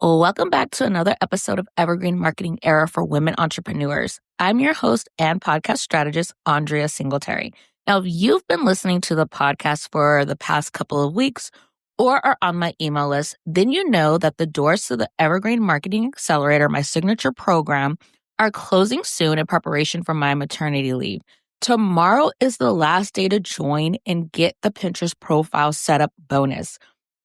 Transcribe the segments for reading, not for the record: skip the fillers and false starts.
Welcome back to another episode of Evergreen Marketing Era for Women Entrepreneurs. I'm your host and podcast strategist, Andria Singletary. Now, if you've been listening to the podcast for the past couple of weeks or are on my email list, then you know that the doors to the Evergreen Marketing Accelerator, my signature program, are closing soon in preparation for my maternity leave. Tomorrow is the last day to join and get the Pinterest profile setup bonus.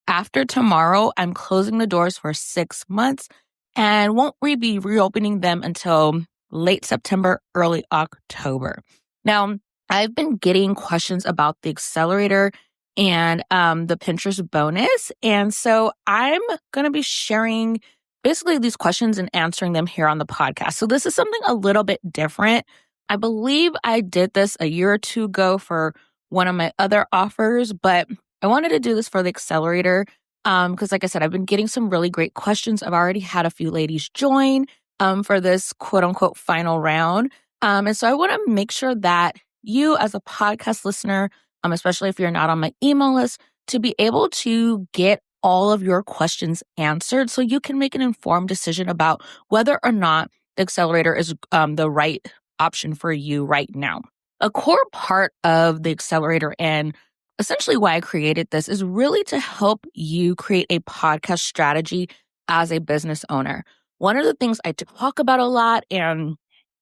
After tomorrow, I'm closing the doors for 6 months and won't be reopening them until late September, early October. Now, I've been getting questions about the accelerator and the Pinterest bonus. And so I'm going to be sharing basically these questions and answering them here on the podcast. So this is something a little bit different. I believe I did this a year or two ago for one of my other offers, but I wanted to do this for the accelerator because, like I said, I've been getting some really great questions. I've already had a few ladies join for this quote unquote final round. And so I want to make sure that you as a podcast listener, especially if you're not on my email list, to be able to get all of your questions answered so you can make an informed decision about whether or not the accelerator is the right option for you right now. A core part of the accelerator and essentially why I created this is really to help you create a podcast strategy as a business owner. One of the things I talk about a lot, and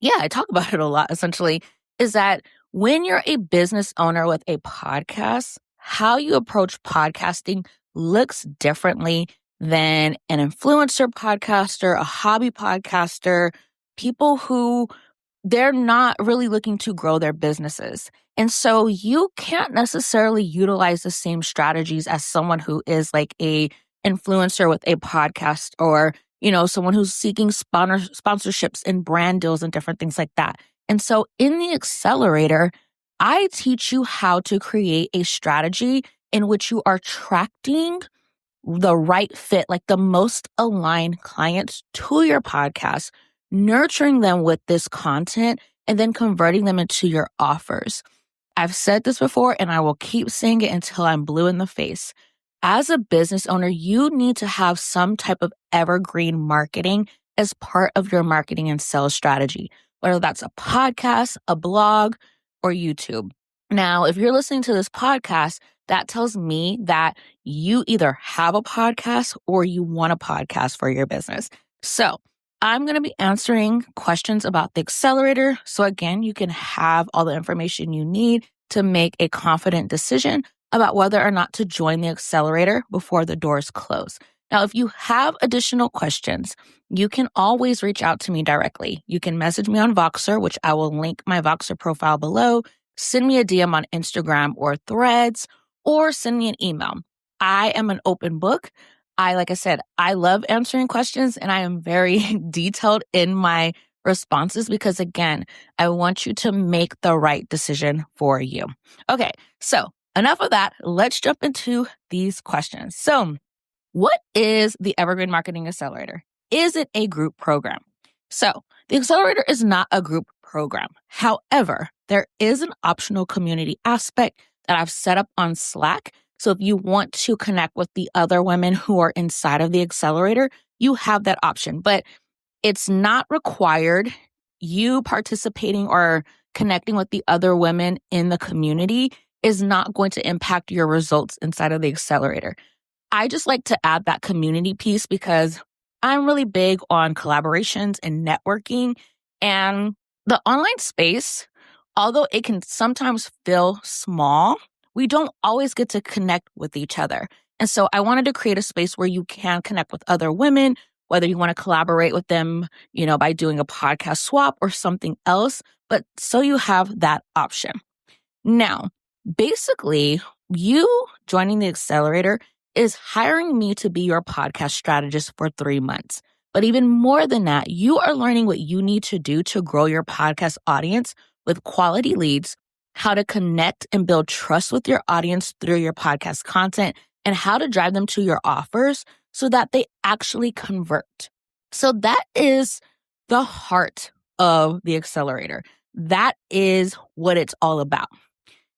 I talk about it a lot essentially, is that when you're a business owner with a podcast, how you approach podcasting looks differently than an influencer podcaster, a hobby podcaster, people who they're not really looking to grow their businesses. And so you can't necessarily utilize the same strategies as someone who is like a influencer with a podcast or, someone who's seeking sponsorships and brand deals and different things like that. And so in the accelerator, I teach you how to create a strategy in which you are attracting the right fit, like the most aligned clients to your podcast, nurturing them with this content, and then converting them into your offers. I've said this before, and I will keep saying it until I'm blue in the face. As a business owner, you need to have some type of evergreen marketing as part of your marketing and sales strategy, whether that's a podcast, a blog, or YouTube. Now, if you're listening to this podcast, that tells me that you either have a podcast or you want a podcast for your business. So I'm going to be answering questions about the accelerator. So again, you can have all the information you need to make a confident decision about whether or not to join the accelerator before the doors close. Now, if you have additional questions, you can always reach out to me directly. You can message me on Voxer, which I will link my Voxer profile below. Send me a DM on Instagram or Threads, or send me an email. I am an open book. Like I said, I love answering questions and I am very detailed in my responses because, again, I want you to make the right decision for you. Okay, so enough of that. Let's jump into these questions. So, what is the Evergreen Marketing Accelerator? Is it a group program? So, the Accelerator is not a group program. However, there is an optional community aspect that I've set up on Slack. So if you want to connect with the other women who are inside of the accelerator, you have that option, but it's not required. You participating or connecting with the other women in the community is not going to impact your results inside of the accelerator. I just like to add that community piece because I'm really big on collaborations and networking, and the online space, although it can sometimes feel small, we don't always get to connect with each other. And so I wanted to create a space where you can connect with other women, whether you want to collaborate with them, by doing a podcast swap or something else, but so you have that option. Now, basically, you joining the accelerator is hiring me to be your podcast strategist for 3 months. But even more than that, you are learning what you need to do to grow your podcast audience with quality leads, how to connect and build trust with your audience through your podcast content, and how to drive them to your offers so that they actually convert. So that is the heart of the accelerator. That is what it's all about.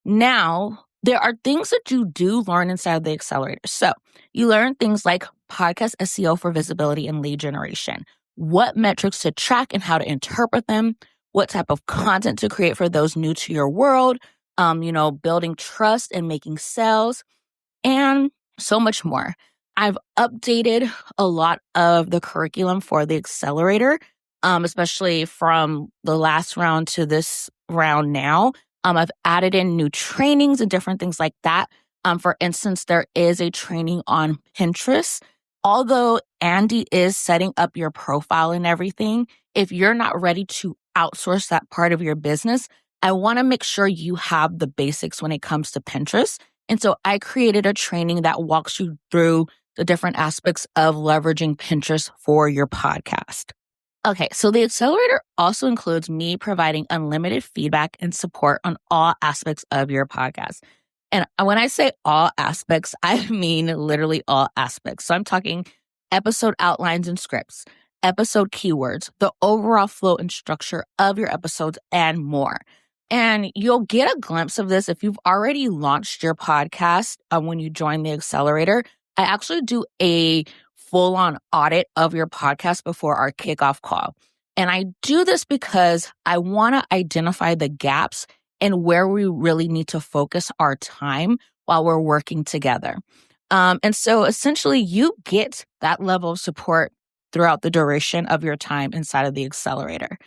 Now, there are things that you do learn inside of the accelerator. So you learn things like podcast SEO for visibility and lead generation, what metrics to track and how to interpret them, what type of content to create for those new to your world, building trust and making sales, and so much more. I've updated a lot of the curriculum for the accelerator, especially from the last round to this round now. I've added in new trainings and different things like that. For instance, there is a training on Pinterest. Although Andy is setting up your profile and everything, if you're not ready to outsource that part of your business, I want to make sure you have the basics when it comes to Pinterest. And so I created a training that walks you through the different aspects of leveraging Pinterest for your podcast. Okay, so the accelerator also includes me providing unlimited feedback and support on all aspects of your podcast. And when I say all aspects, I mean literally all aspects. So I'm talking episode outlines and scripts, episode keywords, the overall flow and structure of your episodes, and more. And you'll get a glimpse of this if you've already launched your podcast when you join the accelerator. I actually do a full-on audit of your podcast before our kickoff call. And I do this because I want to identify the gaps and where we really need to focus our time while we're working together. And so essentially you get that level of support throughout the duration of your time inside of the accelerator.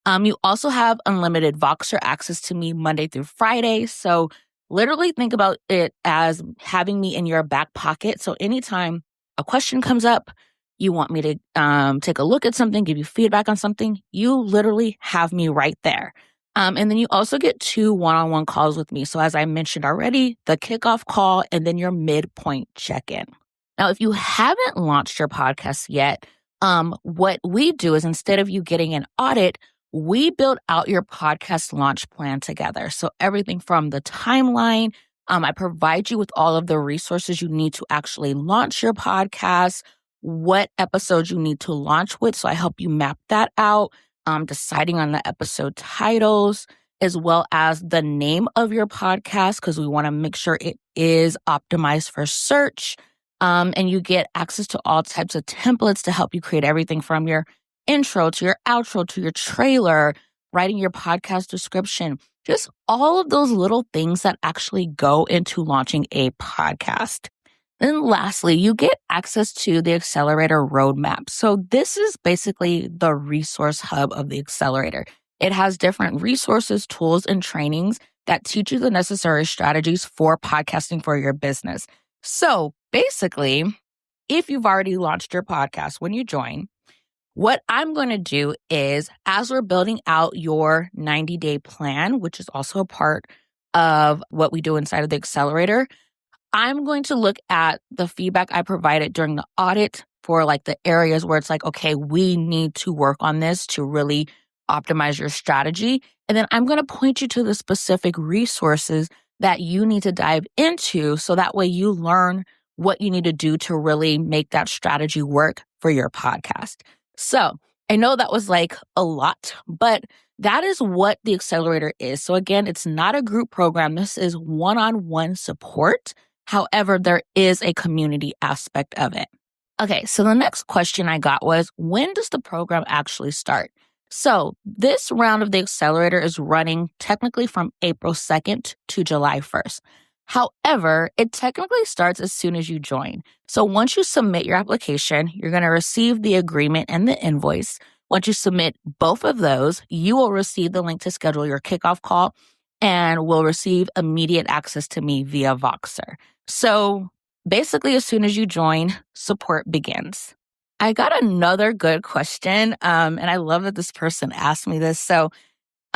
You also have unlimited Voxer access to me Monday through Friday. So literally think about it as having me in your back pocket. So anytime a question comes up, you want me to take a look at something, give you feedback on something, you literally have me right there. And then you also get 2 one-on-one calls with me. So as I mentioned already, the kickoff call and then your midpoint check-in. Now, if you haven't launched your podcast yet, what we do is instead of you getting an audit, we build out your podcast launch plan together. So everything from the timeline, I provide you with all of the resources you need to actually launch your podcast, what episodes you need to launch with. So I help you map that out, deciding on the episode titles, as well as the name of your podcast, because we want to make sure it is optimized for search. And you get access to all types of templates to help you create everything from your intro to your outro to your trailer, writing your podcast description, just all of those little things that actually go into launching a podcast. Then lastly, you get access to the accelerator roadmap. So this is basically the resource hub of the accelerator. It has different resources, tools, and trainings that teach you the necessary strategies for podcasting for your business. So basically, if you've already launched your podcast when you join, what I'm going to do is, as we're building out your 90-day plan, which is also a part of what we do inside of the accelerator, I'm going to look at the feedback I provided during the audit for like the areas where it's like, okay, we need to work on this to really optimize your strategy. And then I'm going to point you to the specific resources that you need to dive into so that way you learn what you need to do to really make that strategy work for your podcast. So I know that was like a lot, but that is what the accelerator is. So again, it's not a group program. This is one-on-one support. However, there is a community aspect of it. Okay, so the next question I got was, when does the program actually start? So this round of the accelerator is running technically from April 2nd to July 1st. However, it technically starts as soon as you join. So once you submit your application, you're going to receive the agreement and the invoice. Once you submit both of those, you will receive the link to schedule your kickoff call and will receive immediate access to me via Voxer. So basically, as soon as you join, support begins. I got another good question, and I love that this person asked me this. So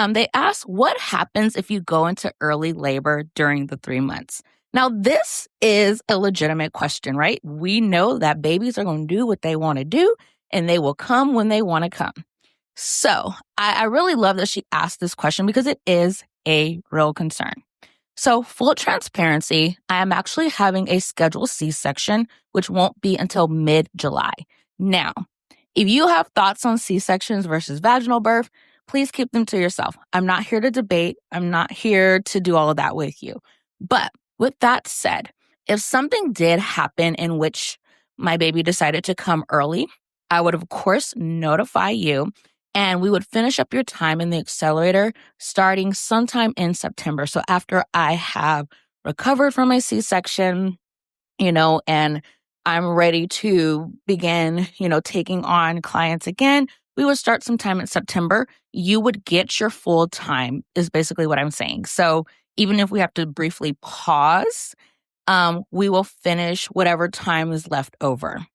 they asked, what happens if you go into early labor during the 3 months? Now, this is a legitimate question, right? We know that babies are going to do what they want to do, and they will come when they want to come. So I really love that she asked this question because it is a real concern. So full transparency, I am actually having a scheduled C-section, which won't be until mid-July. Now, if you have thoughts on C-sections versus vaginal birth, please keep them to yourself. I'm not here to debate. I'm not here to do all of that with you. But With that said, if something did happen in which my baby decided to come early, I would, of course, notify you and we would finish up your time in the accelerator starting sometime in September. So after I have recovered from my C-section, and I'm ready to begin, taking on clients again, we would start sometime in September. You would get your full time is basically what I'm saying. So even if we have to briefly pause, we will finish whatever time is left over.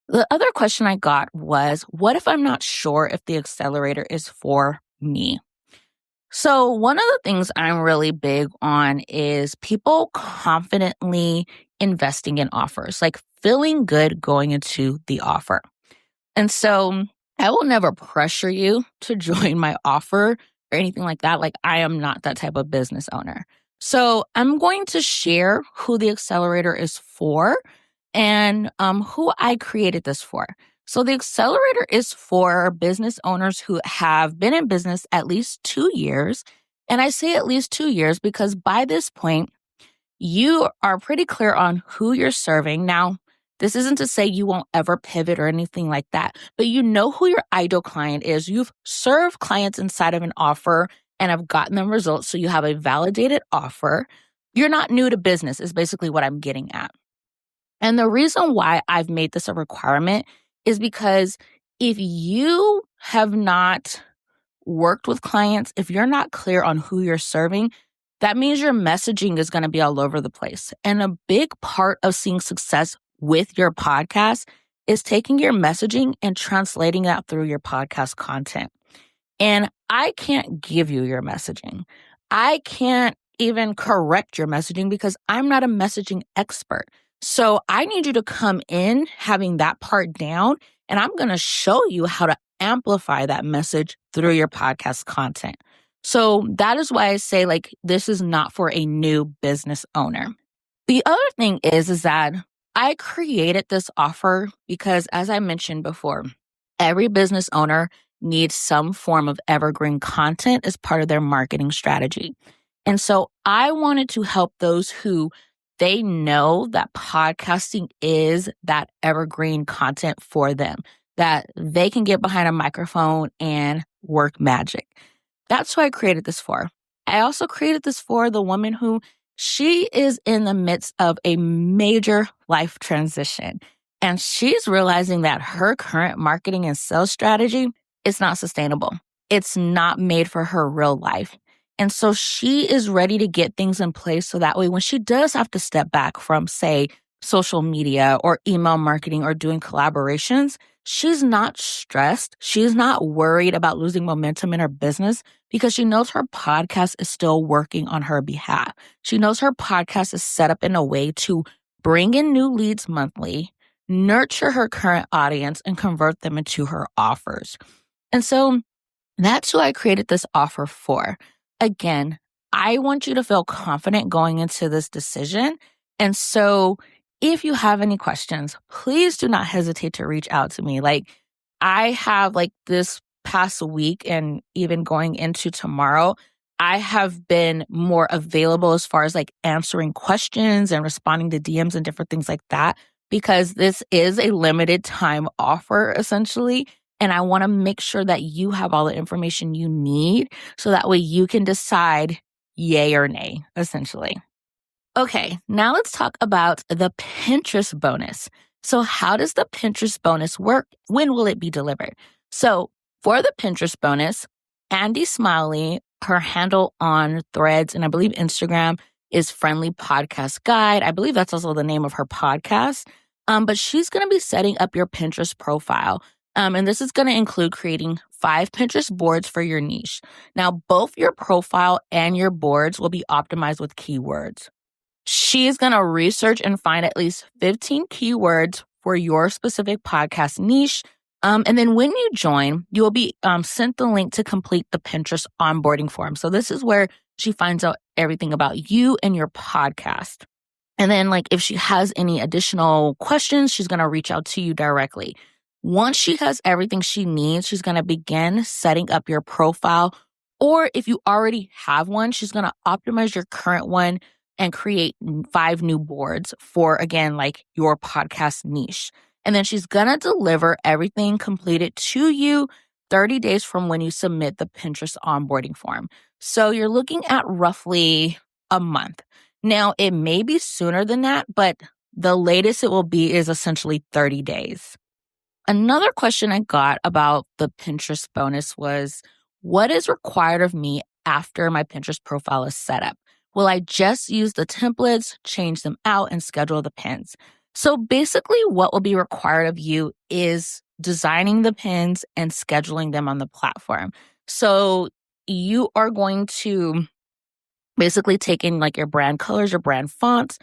The other question I got was, what if I'm not sure if the accelerator is for me? So one of the things I'm really big on is people confidently investing in offers, like feeling good going into the offer. And so I will never pressure you to join my offer or anything like that. Like I am not that type of business owner. So I'm going to share who the accelerator is for and who I created this for. So the accelerator is for business owners who have been in business at least 2 years. And I say at least 2 years because by this point, you are pretty clear on who you're serving. Now, this isn't to say you won't ever pivot or anything like that, but you know who your ideal client is. You've served clients inside of an offer and have gotten them results. So you have a validated offer. You're not new to business is basically what I'm getting at. And the reason why I've made this a requirement is because if you have not worked with clients, if you're not clear on who you're serving, that means your messaging is going to be all over the place. And a big part of seeing success with your podcast is taking your messaging and translating that through your podcast content. And I can't give you your messaging. I can't even correct your messaging because I'm not a messaging expert. So I need you to come in having that part down, and I'm going to show you how to amplify that message through your podcast content. So that is why I say this is not for a new business owner. The other thing is that I created this offer because, as I mentioned before, every business owner needs some form of evergreen content as part of their marketing strategy. And so I wanted to help those who they know that podcasting is that evergreen content for them, that they can get behind a microphone and work magic. That's who I created this for. I also created this for the woman who she is in the midst of a major life transition. And she's realizing that her current marketing and sales strategy is not sustainable. It's not made for her real life. And so she is ready to get things in place so that way when she does have to step back from, say, social media or email marketing or doing collaborations, she's not stressed. She's not worried about losing momentum in her business because she knows her podcast is still working on her behalf. She knows her podcast is set up in a way to bring in new leads monthly, nurture her current audience, and convert them into her offers. And so that's who I created this offer for. Again, I want you to feel confident going into this decision. And so if you have any questions, please do not hesitate to reach out to me. I have this past week and even going into tomorrow, I have been more available as far as answering questions and responding to DMs and different things like that, because this is a limited time offer essentially. And I want to make sure that you have all the information you need so that way you can decide yay or nay, essentially. Okay, now let's talk about the Pinterest bonus. So how does the Pinterest bonus work? When will it be delivered? So for the Pinterest bonus, Andy Smiley, her handle on Threads and I believe Instagram is Friendly Podcast Guide. I believe that's also the name of her podcast. But she's going to be setting up your Pinterest profile. And this is going to include creating 5 Pinterest boards for your niche. Now, both your profile and your boards will be optimized with keywords. She's going to research and find at least 15 keywords for your specific podcast niche. And then when you join, you will be sent the link to complete the Pinterest onboarding form. So this is where she finds out everything about you and your podcast. And then if she has any additional questions, she's going to reach out to you directly. Once she has everything she needs, she's going to begin setting up your profile. Or if you already have one, she's going to optimize your current one and create 5 new boards for, again, like your podcast niche. And then she's going to deliver everything completed to you 30 days from when you submit the Pinterest onboarding form. So you're looking at roughly a month. Now, it may be sooner than that, but the latest it will be is essentially 30 days. Another question I got about the Pinterest bonus was, what is required of me after my Pinterest profile is set up? Will I just use the templates, change them out, and schedule the pins? So basically, what will be required of you is designing the pins and scheduling them on the platform. So you are going to basically take in like your brand colors, your brand fonts,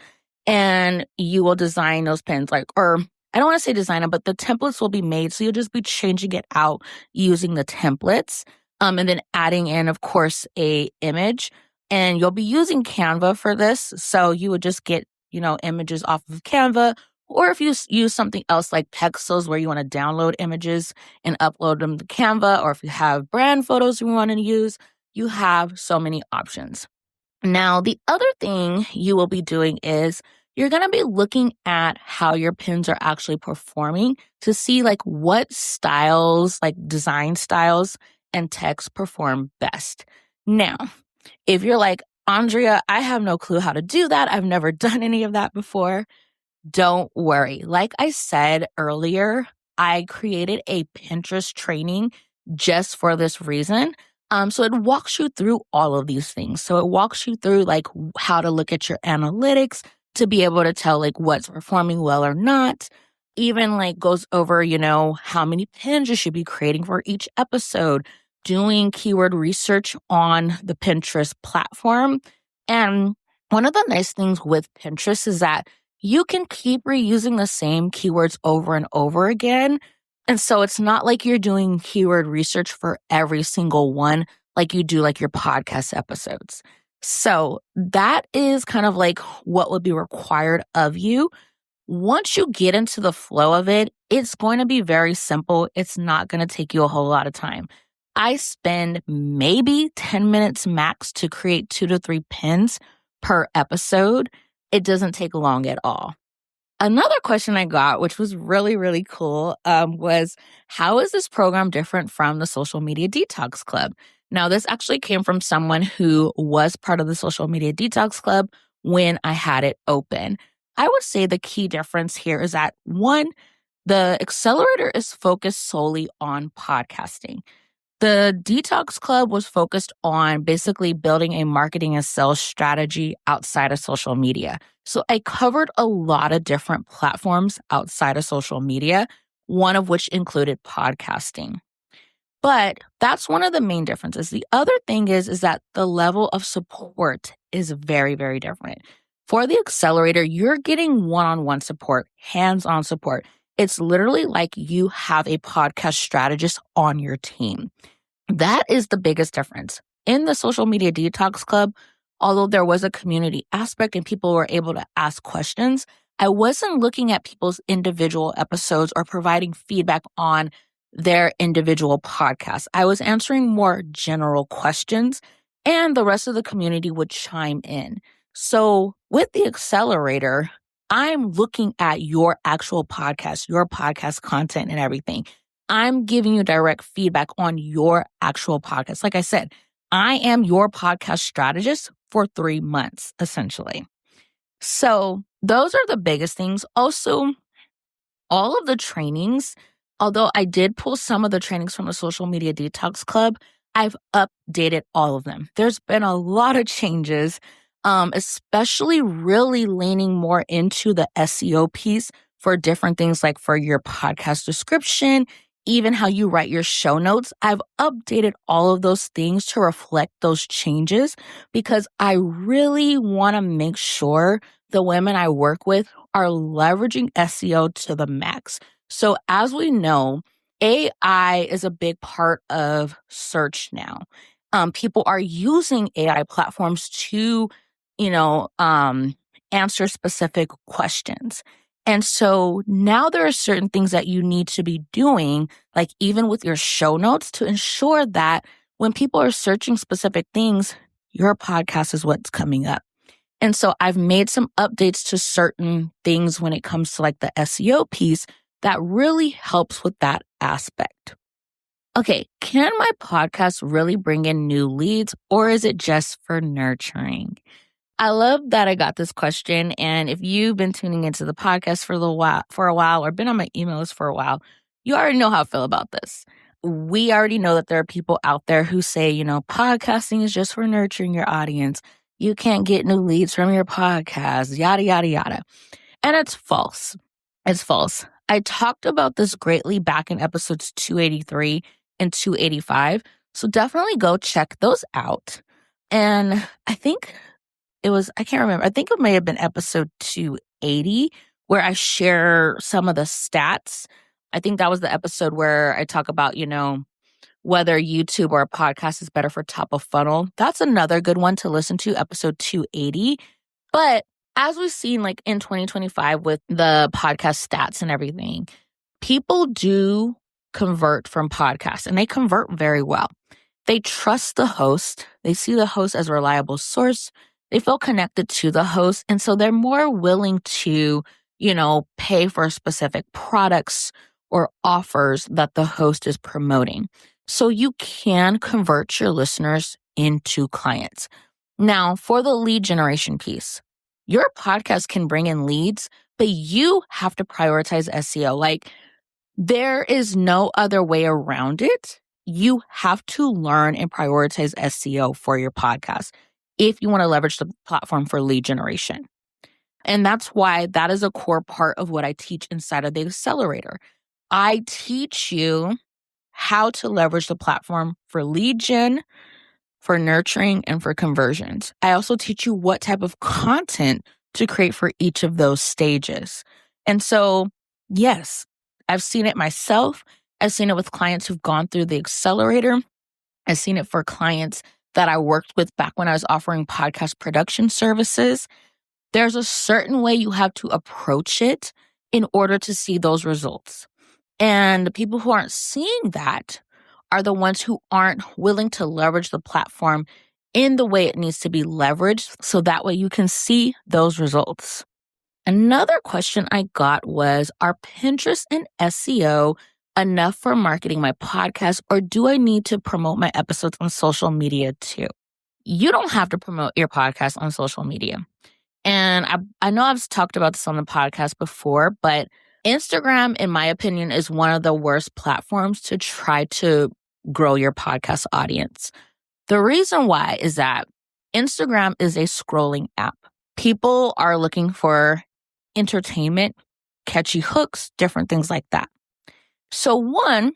and you will design those pins or I don't want to say design them, but the templates will be made. So you'll just be changing it out using the templates, and then adding in, of course, a image. And you'll be using Canva for this. So you would just get, images off of Canva. Or if you use something else like Pexels where you want to download images and upload them to Canva, or if you have brand photos you want to use, you have so many options. Now, the other thing you will be doing is you're going to be looking at how your pins are actually performing to see like what styles, like design styles and text perform best. Now, if you're like, Andria, I have no clue how to do that. I've never done any of that before. Don't worry. Like I said earlier, I created a Pinterest training just for this reason. So it walks you through all of these things. So it walks you through like how to look at your analytics to be able to tell like what's performing well or not. Even like goes over, how many pins you should be creating for each episode, doing keyword research on the Pinterest platform. And one of the nice things with Pinterest is that you can keep reusing the same keywords over and over again. And so it's not like you're doing keyword research for every single one like you do like your podcast episodes. So that is kind of like what would be required of you. Once you get into the flow of it, it's going to be very simple. It's not going to take you a whole lot of time. I spend maybe 10 minutes max to create 2 to 3 pins per episode. It doesn't take long at all. Another question I got, which was really, really cool, was how is this program different from the Social Media Detox Club? Now, this actually came from someone who was part of the Social Media Detox Club when I had it open. I would say the key difference here is that, one, the Accelerator is focused solely on podcasting. The Detox Club was focused on basically building a marketing and sales strategy outside of social media. So I covered a lot of different platforms outside of social media, one of which included podcasting. But that's one of the main differences. The other thing is that the level of support is very, very different. For the Accelerator, you're getting one-on-one support, hands-on support. It's literally like you have a podcast strategist on your team. That is the biggest difference. In the Social Media Detox Club, although there was a community aspect and people were able to ask questions, I wasn't looking at people's individual episodes or providing feedback on their individual podcasts. I was answering more general questions and the rest of the community would chime in. So with the Accelerator, I'm looking at your actual podcast, your podcast content and everything. I'm giving you direct feedback on your actual podcast. Like I said, I am your podcast strategist for 3 months, essentially. So those are the biggest things. Also, all of the trainings, although I did pull some of the trainings from the Social Media Detox Club, I've updated all of them. There's been a lot of changes, especially really leaning more into the SEO piece for different things like for your podcast description, even how you write your show notes. I've updated all of those things to reflect those changes because I really want to make sure the women I work with are leveraging SEO to the max. So as we know, AI is a big part of search now. People are using AI platforms to, answer specific questions. And so now there are certain things that you need to be doing, like even with your show notes, to ensure that when people are searching specific things, your podcast is what's coming up. And so I've made some updates to certain things when it comes to like the SEO piece that really helps with that aspect. Okay, can my podcast really bring in new leads, or is it just for nurturing? I love that I got this question. And if you've been tuning into the podcast for a while or been on my emails for a while, you already know how I feel about this. We already know that there are people out there who say, podcasting is just for nurturing your audience. You can't get new leads from your podcast, yada, yada, yada. And it's false. It's false. I talked about this greatly back in episodes 283 and 285. So definitely go check those out. And I think I can't remember. I think it may have been episode 280 where I share some of the stats. I think that was the episode where I talk about, whether YouTube or a podcast is better for top of funnel. That's another good one to listen to, episode 280. But as we've seen like in 2025 with the podcast stats and everything, people do convert from podcasts and they convert very well. They trust the host. They see the host as a reliable source. They feel connected to the host. And so they're more willing to, pay for specific products or offers that the host is promoting. So you can convert your listeners into clients. Now, for the lead generation piece, your podcast can bring in leads, but you have to prioritize SEO. Like, there is no other way around it. You have to learn and prioritize SEO for your podcast if you want to leverage the platform for lead generation. And that's why that is a core part of what I teach inside of the Accelerator. I teach you how to leverage the platform for lead gen, for nurturing, and for conversions. I also teach you what type of content to create for each of those stages. And so, yes, I've seen it myself. I've seen it with clients who've gone through the Accelerator. I've seen it for clients that I worked with back when I was offering podcast production services. There's a certain way you have to approach it in order to see those results. And the people who aren't seeing that are the ones who aren't willing to leverage the platform in the way it needs to be leveraged, so that way you can see those results. Another question I got was, are Pinterest and SEO enough for marketing my podcast, or do I need to promote my episodes on social media too? You don't have to promote your podcast on social media. And I know I've talked about this on the podcast before, but Instagram, in my opinion, is one of the worst platforms to try to grow your podcast audience. The reason why is that Instagram is a scrolling app. People are looking for entertainment, catchy hooks, different things like that. So one,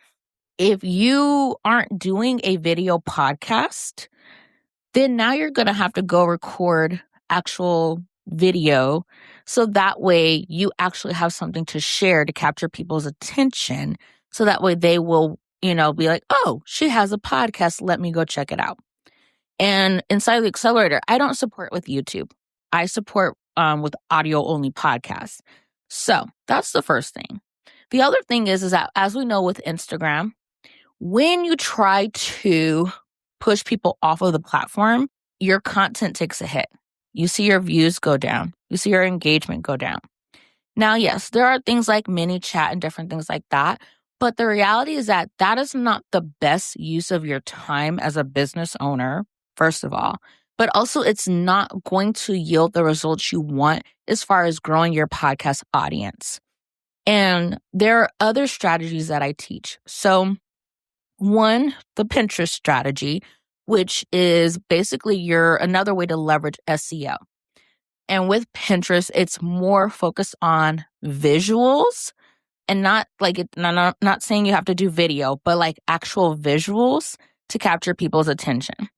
if you aren't doing a video podcast, then now you're going to have to go record actual video. So that way you actually have something to share to capture people's attention. So that way they will, be like, oh, she has a podcast. Let me go check it out. And inside the Accelerator, I don't support with YouTube. I support with audio only podcasts. So that's the first thing. The other thing is that as we know with Instagram, when you try to push people off of the platform, your content takes a hit. You see your views go down. You see your engagement go down. Now, yes, there are things like mini chat and different things like that. But the reality is that that is not the best use of your time as a business owner, first of all. But also, it's not going to yield the results you want as far as growing your podcast audience. And there are other strategies that I teach. So one, the Pinterest strategy, which is basically another way to leverage SEO. And with Pinterest, it's more focused on visuals and not saying you have to do video, but like actual visuals to capture people's attention.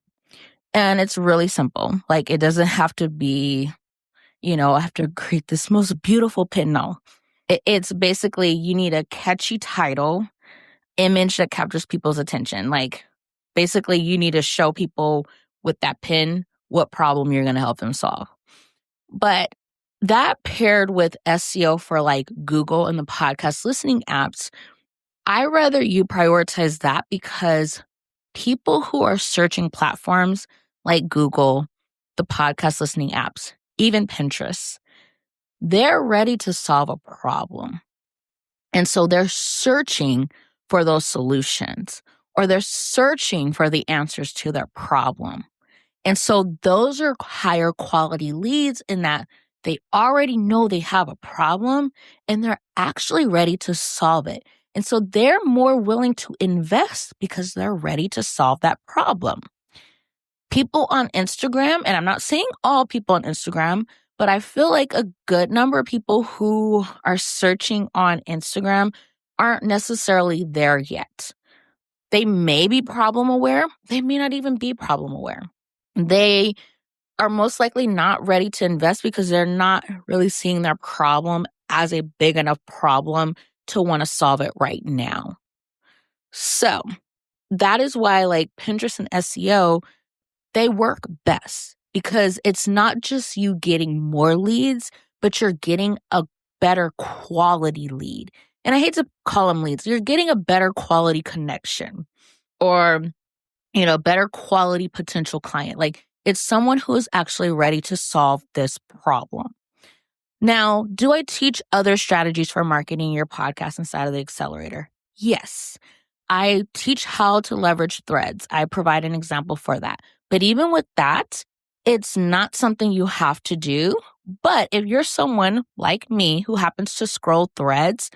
And it's really simple. Like, it doesn't have to be, I have to create this most beautiful pin. No, it's basically you need a catchy title, image that captures people's attention. Like, basically you need to show people with that pin what problem you're going to help them solve. But that paired with SEO for like Google and the podcast listening apps, I rather you prioritize that, because people who are searching platforms like Google, the podcast listening apps, even Pinterest, they're ready to solve a problem. And so they're searching for those solutions, or they're searching for the answers to their problem. And so those are higher quality leads in that they already know they have a problem and they're actually ready to solve it. And so they're more willing to invest because they're ready to solve that problem. People on Instagram, and I'm not saying all people on Instagram, but I feel like a good number of people who are searching on Instagram aren't necessarily there yet. They may be problem aware. They may not even be problem aware. They are most likely not ready to invest because they're not really seeing their problem as a big enough problem to want to solve it right now. So that is why like Pinterest and SEO, they work best because it's not just you getting more leads, but you're getting a better quality lead. And I hate to call them leads. You're getting a better quality connection or, better quality potential client. Like it's someone who is actually ready to solve this problem. Now, do I teach other strategies for marketing your podcast inside of the Accelerator? Yes. I teach how to leverage threads. I provide an example for that. But even with that, it's not something you have to do. But if you're someone like me who happens to scroll threads,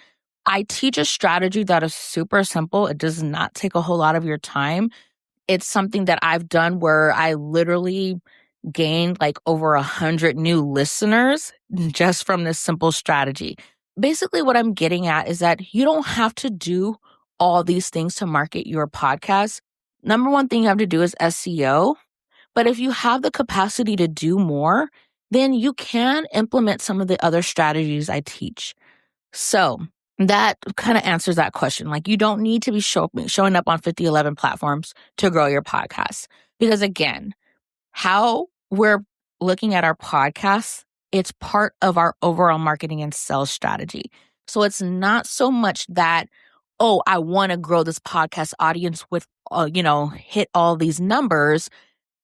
I teach a strategy that is super simple. It does not take a whole lot of your time. It's something that I've done where I literally gained like over 100 new listeners just from this simple strategy. Basically, what I'm getting at is that you don't have to do all these things to market your podcast. Number one thing you have to do is SEO. But if you have the capacity to do more, then you can implement some of the other strategies I teach. So that kind of answers that question. Like you don't need to be showing up on 5011 platforms to grow your podcast. Because again, how we're looking at our podcasts, it's part of our overall marketing and sales strategy. So it's not so much that, oh, I want to grow this podcast audience with, hit all these numbers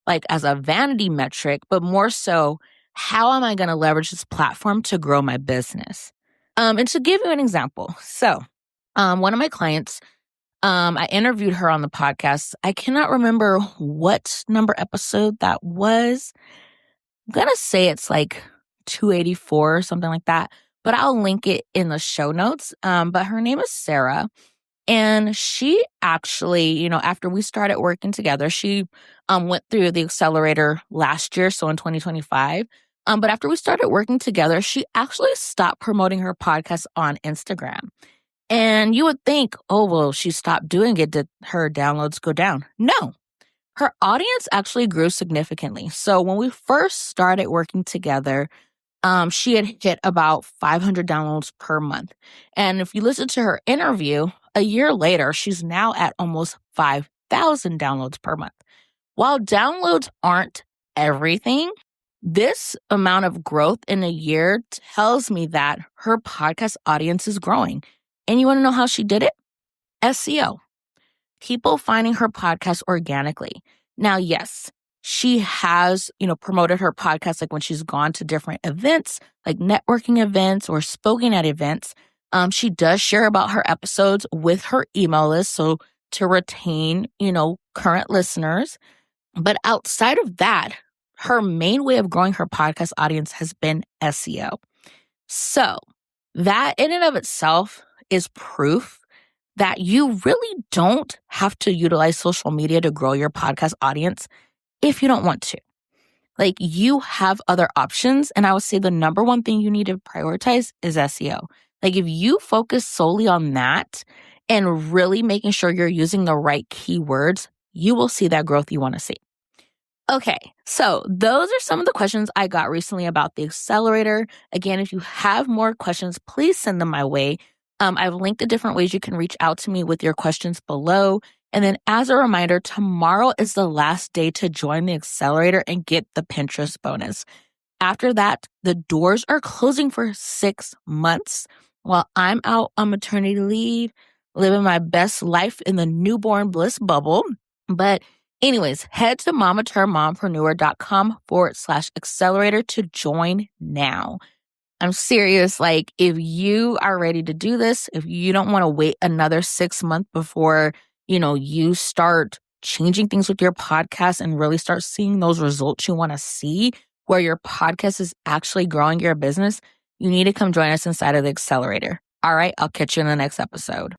like as a vanity metric, but more so, how am I going to leverage this platform to grow my business? And to give you an example, so one of my clients, I interviewed her on the podcast. I cannot remember what number episode that was. I'm going to say it's like 284 or something like that, but I'll link it in the show notes. But her name is Sarah. And she actually, after we started working together, she went through the Accelerator last year, so in 2025. But after we started working together, she actually stopped promoting her podcast on Instagram. And you would think, oh, well, she stopped doing it. Did her downloads go down? No, her audience actually grew significantly. So when we first started working together, she had hit about 500 downloads per month. And if you listen to her interview, a year later, she's now at almost 5,000 downloads per month. While downloads aren't everything, this amount of growth in a year tells me that her podcast audience is growing. And you want to know how she did it? SEO. People finding her podcast organically. Now, yes, she has, promoted her podcast like when she's gone to different events, like networking events or spoken at events. She does share about her episodes with her email list. So to retain, current listeners. But outside of that, her main way of growing her podcast audience has been SEO. So that in and of itself is proof that you really don't have to utilize social media to grow your podcast audience if you don't want to. Like you have other options. And I would say the number one thing you need to prioritize is SEO. Like if you focus solely on that and really making sure you're using the right keywords, you will see that growth you want to see. Okay, so those are some of the questions I got recently about the Accelerator. Again, if you have more questions, please send them my way. I've linked the different ways you can reach out to me with your questions below. And then as a reminder, tomorrow is the last day to join the Accelerator and get the Pinterest bonus. After that, the doors are closing for 6 months while I'm out on maternity leave, living my best life in the newborn bliss bubble. But Anyways, head to mamaturnmompreneur.com/accelerator to join now. I'm serious. Like, if you are ready to do this, if you don't want to wait another 6 months before, you start changing things with your podcast and really start seeing those results you want to see, where your podcast is actually growing your business, you need to come join us inside of the Accelerator. All right, I'll catch you in the next episode.